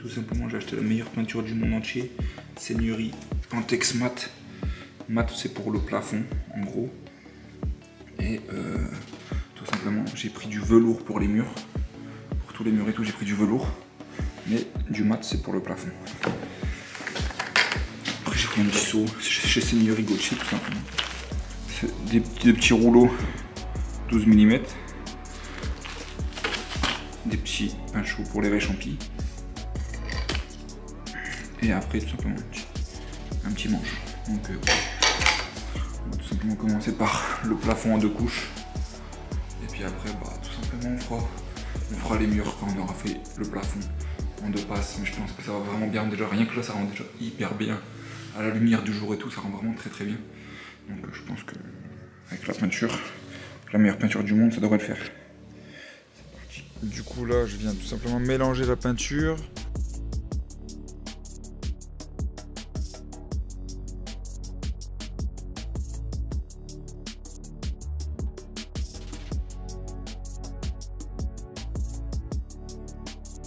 tout simplement, j'ai acheté la meilleure peinture du monde entier. Seigneurie Pantex Mat. Mat, c'est pour le plafond, en gros. Et tout simplement, j'ai pris du velours pour les murs. Pour tous les murs et tout, j'ai pris du velours. Mais du mat, c'est pour le plafond. Après, j'ai pris un petit seau chez Seigneurie Gauthier, tout simplement. Des petits rouleaux 12 mm. Des petits pains chauds pour les réchampis. Et après, tout simplement, un petit manche. Donc, on va tout simplement commencer par le plafond en 2 couches. Et puis après, tout simplement, on fera les murs quand on aura fait le plafond en 2 passes. Mais je pense que ça va vraiment bien. Déjà, rien que là, ça rend déjà hyper bien. À la lumière du jour et tout, ça rend vraiment très très bien. Donc, je pense que avec la peinture, la meilleure peinture du monde, ça devrait le faire. C'est parti. Du coup, là, je viens tout simplement mélanger la peinture.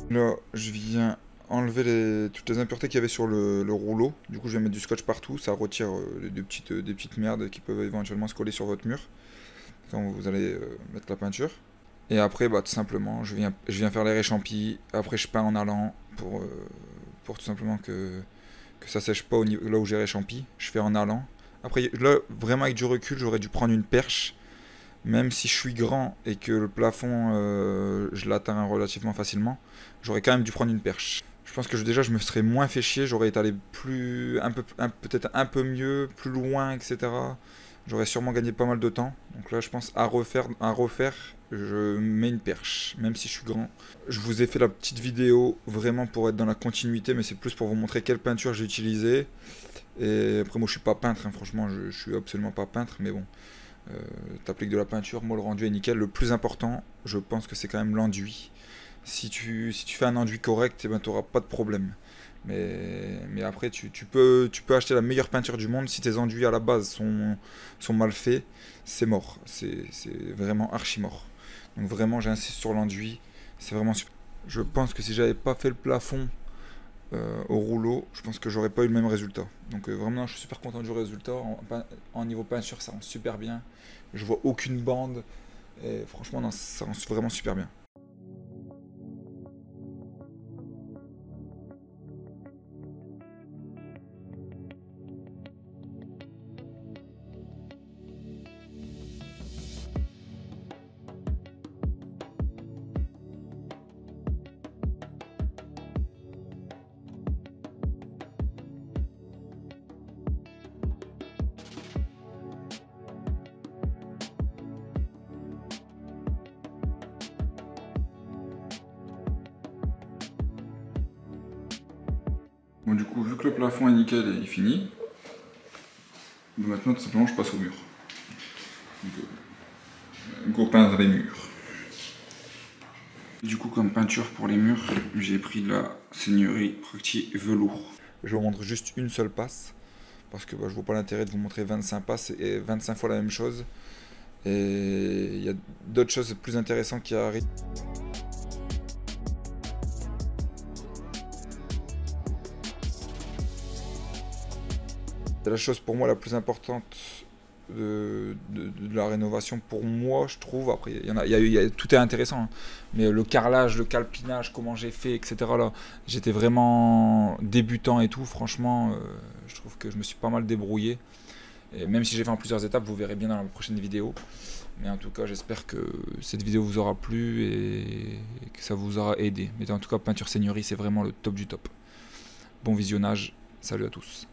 Là, je viens enlever toutes les impuretés qu'il y avait sur le rouleau. Du coup, je vais mettre du scotch partout. Ça retire des petites merdes qui peuvent éventuellement se coller sur votre mur quand vous allez mettre la peinture. Et après, tout simplement, je viens faire les réchampis. Après, je peins en allant pour tout simplement que ça sèche pas là où j'ai réchampi. Je fais en allant. Après, là, vraiment avec du recul, j'aurais dû prendre une perche. Même si je suis grand et que le plafond, je l'atteins relativement facilement, j'aurais quand même dû prendre une perche. Je pense que déjà je me serais moins fait chier, j'aurais étalé peut-être un peu mieux, plus loin, etc. J'aurais sûrement gagné pas mal de temps. Donc là, je pense à refaire, je mets une perche, même si je suis grand. Je vous ai fait la petite vidéo vraiment pour être dans la continuité, mais c'est plus pour vous montrer quelle peinture j'ai utilisée. Et après, moi, je suis pas peintre, hein, franchement, je suis absolument pas peintre, mais bon. T'appliques de la peinture, moi le rendu est nickel. Le plus important, je pense que c'est quand même l'enduit. Si tu fais un enduit correct, tu n'auras pas de problème. Mais après, tu peux acheter la meilleure peinture du monde. Si tes enduits à la base sont mal faits, c'est mort. C'est vraiment archi mort. Donc vraiment, j'insiste sur l'enduit. C'est vraiment super. Je pense que si j'avais pas fait le plafond au rouleau, je pense que j'aurais pas eu le même résultat. Donc vraiment, je suis super content du résultat. En niveau peinture, ça rend super bien. Je vois aucune bande. Et franchement, non, ça rend vraiment super bien. Bon, du coup, vu que le plafond est nickel et fini, maintenant tout simplement je passe au mur. Donc, go peindre les murs. Du coup, comme peinture pour les murs, j'ai pris de la Seigneurie Practi Velours. Je vous montre juste une seule passe, parce que je vois pas l'intérêt de vous montrer 25 passes et 25 fois la même chose. Et il y a d'autres choses plus intéressantes qui arrivent. C'est la chose pour moi la plus importante de la rénovation pour moi, je trouve. Après, tout est intéressant, hein. Mais le carrelage, le calpinage, comment j'ai fait, etc. Là, j'étais vraiment débutant et tout. Franchement, je trouve que je me suis pas mal débrouillé. Et même si j'ai fait en plusieurs étapes, vous verrez bien dans la prochaine vidéo. Mais en tout cas, j'espère que cette vidéo vous aura plu et que ça vous aura aidé. Mais en tout cas, Peinture Seigneurie, c'est vraiment le top du top. Bon visionnage, salut à tous.